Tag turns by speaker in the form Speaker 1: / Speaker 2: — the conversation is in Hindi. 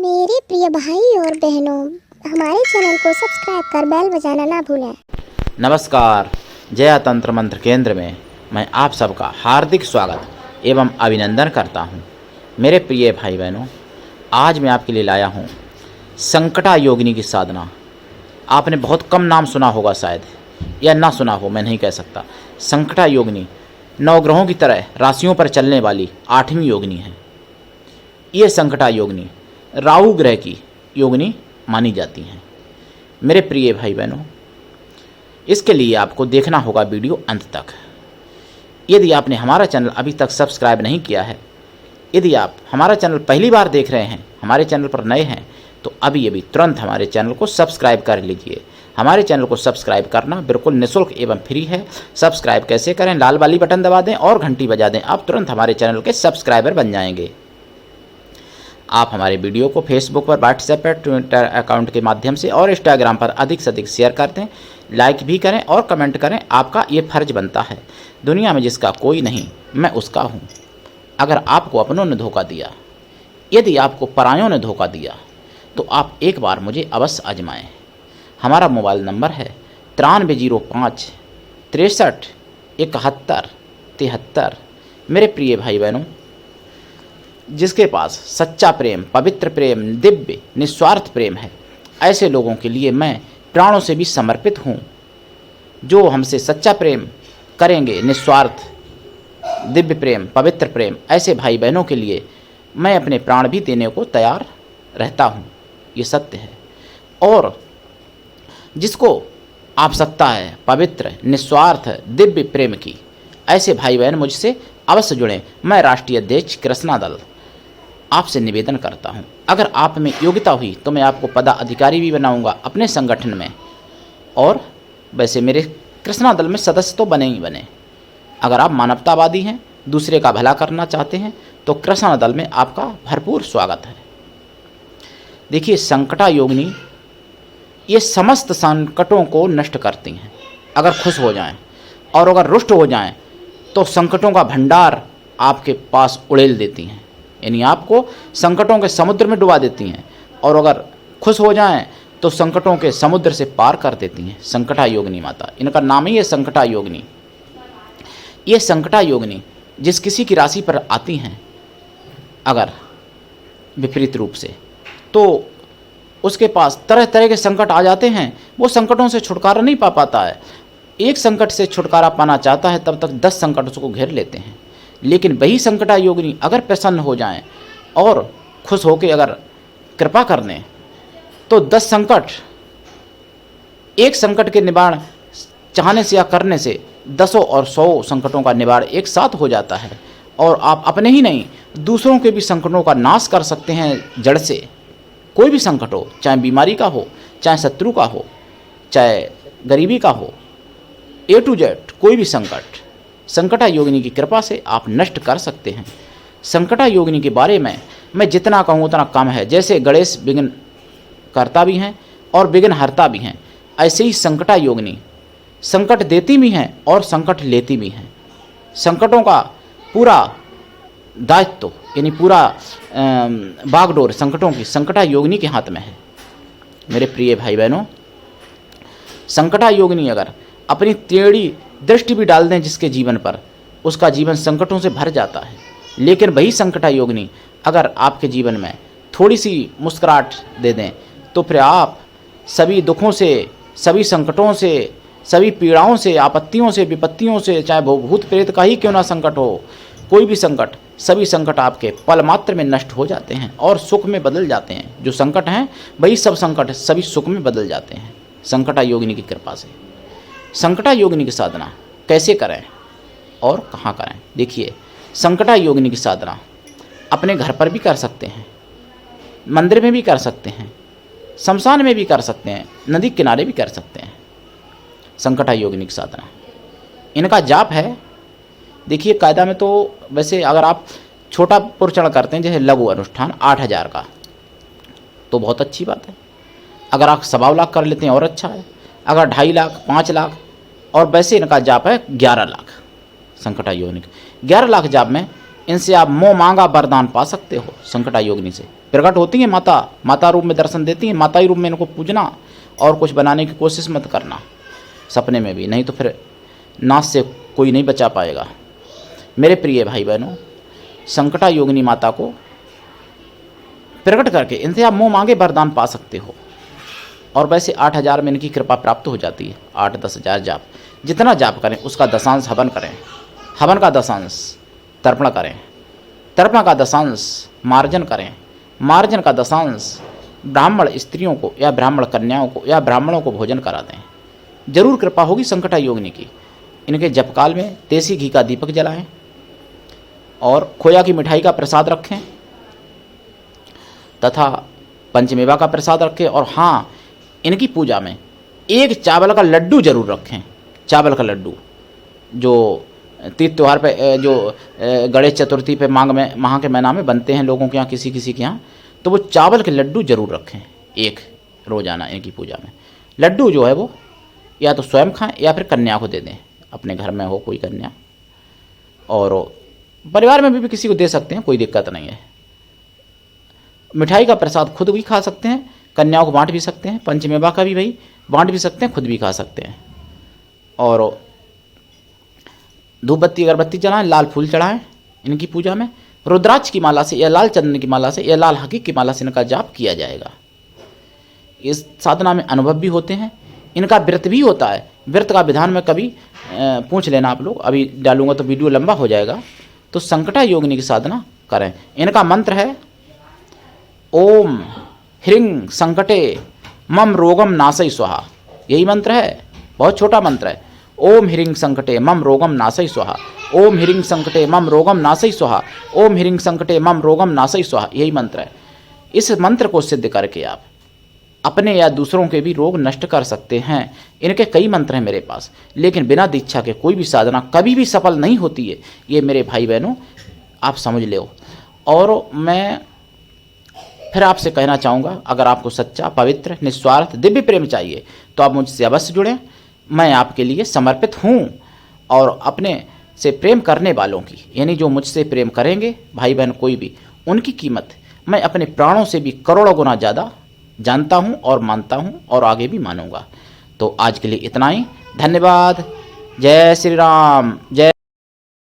Speaker 1: मेरे प्रिय भाई और बहनों, हमारे चैनल को सब्सक्राइब कर बेल बजाना ना भूलें।
Speaker 2: नमस्कार। जया तंत्र मंत्र केंद्र में मैं आप सबका हार्दिक स्वागत एवं अभिनंदन करता हूं। मेरे प्रिय भाई बहनों, आज मैं आपके लिए लाया हूं संकटा योगिनी की साधना। आपने बहुत कम नाम सुना होगा शायद, या ना सुना हो, मैं नहीं कह सकता। संकटा योगिनी नवग्रहों की तरह राशियों पर चलने वाली 8वीं योगिनी है। ये संकटा योगिनी राहु ग्रह की योगिनी मानी जाती हैं। मेरे प्रिय भाई बहनों, इसके लिए आपको देखना होगा वीडियो अंत तक। यदि आपने हमारा चैनल अभी तक सब्सक्राइब नहीं किया है, यदि आप हमारा चैनल पहली बार देख रहे हैं, हमारे चैनल पर नए हैं, तो अभी तुरंत हमारे चैनल को सब्सक्राइब कर लीजिए। हमारे चैनल को सब्सक्राइब करना बिल्कुल निःशुल्क एवं फ्री है। सब्सक्राइब कैसे करें? लाल वाली बटन दबा दें और घंटी बजा दें, आप तुरंत हमारे चैनल के सब्सक्राइबर बन जाएंगे। आप हमारे वीडियो को फेसबुक पर, व्हाट्सएप पर, ट्विटर अकाउंट के माध्यम से और इंस्टाग्राम पर अधिक से अधिक शेयर कर दें, लाइक भी करें और कमेंट करें। आपका ये फर्ज बनता है। दुनिया में जिसका कोई नहीं, मैं उसका हूँ। अगर आपको अपनों ने धोखा दिया, यदि आपको परायों ने धोखा दिया, तो आप एक बार मुझे अवश्य आजमाएं। हमारा मोबाइल नंबर है 9305 63 71 73। मेरे प्रिय भाई बहनों, जिसके पास सच्चा प्रेम, पवित्र प्रेम, दिव्य निस्वार्थ प्रेम है, ऐसे लोगों के लिए मैं प्राणों से भी समर्पित हूँ। जो हमसे सच्चा प्रेम करेंगे, निस्वार्थ दिव्य प्रेम, पवित्र प्रेम, ऐसे भाई बहनों के लिए मैं अपने प्राण भी देने को तैयार रहता हूँ। ये सत्य है। और जिसको आवश्यकता है पवित्र, निस्वार्थ, दिव्य प्रेम की, ऐसे भाई बहन मुझसे अवश्य जुड़ें। मैं राष्ट्रीय अध्यक्ष कृष्णा दल आपसे निवेदन करता हूं, अगर आप में योग्यता हुई तो मैं आपको पदाधिकारी भी बनाऊंगा अपने संगठन में। और वैसे मेरे कृष्णा दल में सदस्य तो बने ही बने। अगर आप मानवतावादी हैं, दूसरे का भला करना चाहते हैं, तो कृष्णा दल में आपका भरपूर स्वागत है। देखिए, संकटा योगिनी ये समस्त संकटों को नष्ट करती हैं। अगर खुश हो जाएं और अगर रुष्ट हो जाएं, तो संकटों का भंडार आपके पास उड़ेल देती हैं, यानी आपको संकटों के समुद्र में डुबा देती हैं। और अगर खुश हो जाएं तो संकटों के समुद्र से पार कर देती हैं। संकटा योगिनी माता, इनका नाम ही है संकटा योगिनी। ये संकटा योगिनी जिस किसी की राशि पर आती हैं अगर विपरीत रूप से, तो उसके पास तरह तरह के संकट आ जाते हैं। वो संकटों से छुटकारा नहीं पा पाता है। एक संकट से छुटकारा पाना चाहता है, तब तक 10 संकट उसको घेर लेते हैं। लेकिन वही संकटा योगिनी अगर प्रसन्न हो जाएं और खुश होकर अगर कृपा कर दें, तो 10 संकट, एक संकट के निवारण चाहने से या करने से 10 और 100 संकटों का निवारण एक साथ हो जाता है। और आप अपने ही नहीं, दूसरों के भी संकटों का नाश कर सकते हैं जड़ से। कोई भी संकट हो, चाहे बीमारी का हो, चाहे शत्रु का हो, चाहे गरीबी का हो, A to Z कोई भी संकट संकटा योगिनी की कृपा से आप नष्ट कर सकते हैं। संकटा योगिनी के बारे में मैं जितना कहूँ उतना कम है। जैसे गणेश विघ्न करता भी हैं और विघ्न हरता भी हैं, ऐसे ही संकटा योगिनी संकट देती भी हैं और संकट लेती भी हैं। संकटों का पूरा दायित्व, यानी पूरा बागडोर संकटों की संकटा योगिनी के हाथ में है। मेरे प्रिय भाई बहनों, संकटा योगिनी अगर अपनी टेढ़ी दृष्टि भी डाल दें जिसके जीवन पर, उसका जीवन संकटों से भर जाता है। लेकिन वही संकटा योगिनी अगर आपके जीवन में थोड़ी सी मुस्कुराहट दे दें, तो फिर आप सभी दुखों से, सभी संकटों से, सभी पीड़ाओं से, आपत्तियों से, विपत्तियों से, चाहे भूत प्रेत का ही क्यों ना संकट हो, कोई भी संकट, सभी संकट आपके पल मात्र में नष्ट हो जाते हैं और सुख में बदल जाते हैं। जो संकट हैं वही सब संकट सभी सुख में बदल जाते हैं संकटा योगिनी की कृपा से। संकटा योगिनी की साधना कैसे करें और कहाँ करें? देखिए, संकटा योगिनी की साधना अपने घर पर भी कर सकते हैं, मंदिर में भी कर सकते हैं, शमशान में भी कर सकते हैं, नदी किनारे भी कर सकते हैं। संकटा योगिनी की साधना, इनका जाप है। देखिए, कायदा में तो वैसे अगर आप छोटा पुरचण करते हैं, जैसे लघु अनुष्ठान 8000 का, तो बहुत अच्छी बात है। अगर आप 1.25 लाख कर लेते हैं और अच्छा है। अगर 2.5 लाख, 5 लाख, और वैसे इनका जाप है 11 लाख। संकटा योगिनी 11 लाख जाप में इनसे आप मोह मांगा वरदान पा सकते हो। संकटा योगिनी से प्रकट होती हैं माता, माता रूप में दर्शन देती हैं, माता ही रूप में इनको पूजना और कुछ बनाने की कोशिश मत करना सपने में भी, नहीं तो फिर नाश से कोई नहीं बचा पाएगा। मेरे प्रिय भाई बहनों, संकटा योगिनी माता को प्रकट करके इनसे आप मोह मांगे वरदान पा सकते हो। और वैसे 8,000 में इनकी कृपा प्राप्त हो जाती है। 8-10 हज़ार जाप, जितना जाप करें उसका दशांश हवन करें, हवन का दशांश तर्पण करें, तर्पण का दशांश मार्जन करें, मार्जन का दशांश ब्राह्मण स्त्रियों को या ब्राह्मण कन्याओं को या ब्राह्मणों को भोजन करा दें। जरूर कृपा होगी संकटा योगिनी की। इनके जपकाल में देसी घी का दीपक जलाएं और खोया की मिठाई का प्रसाद रखें तथा पंचमेवा का प्रसाद रखें। और हाँ, इनकी पूजा में एक चावल का लड्डू जरूर रखें। चावल का लड्डू जो तीज त्यौहार पे, जो गणेश चतुर्थी पे माह के महीना में बनते हैं लोगों के यहाँ, किसी किसी के यहाँ, तो वो चावल के लड्डू जरूर रखें एक रोज़ाना इनकी पूजा में। लड्डू जो है वो या तो स्वयं खाएं या फिर कन्या को दे दें, अपने घर में हो कोई कन्या, और परिवार में भी किसी को दे सकते हैं, कोई दिक्कत नहीं है। मिठाई का प्रसाद खुद भी खा सकते हैं, कन्याओं को बांट भी सकते हैं, पंचमेवा का भी भाई बांट भी सकते हैं, खुद भी खा सकते हैं। और धूप बत्ती अगरबत्ती जलाएं, लाल फूल चढ़ाएं इनकी पूजा में। रुद्राक्ष की माला से या लाल चंदन की माला से या लाल हकीक की माला से इनका जाप किया जाएगा। इस साधना में अनुभव भी होते हैं, इनका व्रत भी होता है। व्रत का विधान में कभी पूछ लेना आप लोग, अभी डालूंगा तो वीडियो लंबा हो जाएगा। तो संकटा योगिनी की साधना करें। इनका मंत्र है ओम ह्रीं संकटे मम रोगम नासय स्वाहा। यही मंत्र है, बहुत छोटा मंत्र है। ओम ह्रीं संकटे मम रोगम नासय स्वाहा, ओम ह्रीं संकटे मम रोगम नासय स्वाहा, ओम ह्रीं संकटे मम रोगम नासय स्वाहा। यही मंत्र है। इस मंत्र को सिद्ध करके आप अपने या दूसरों के भी रोग नष्ट कर सकते हैं। इनके कई मंत्र हैं मेरे पास, लेकिन बिना दीक्षा के कोई भी साधना कभी भी सफल नहीं होती है। ये मेरे भाई बहनों आप समझ लो। और मैं फिर आपसे कहना चाहूँगा, अगर आपको सच्चा, पवित्र, निस्वार्थ, दिव्य प्रेम चाहिए तो आप मुझसे अवश्य जुड़ें। मैं आपके लिए समर्पित हूँ। और अपने से प्रेम करने वालों की, यानी जो मुझसे प्रेम करेंगे भाई बहन कोई भी, उनकी कीमत मैं अपने प्राणों से भी करोड़ों गुना ज़्यादा जानता हूँ और मानता हूँ और आगे भी मानूंगा। तो आज के लिए इतना ही। धन्यवाद। जय श्री राम। जय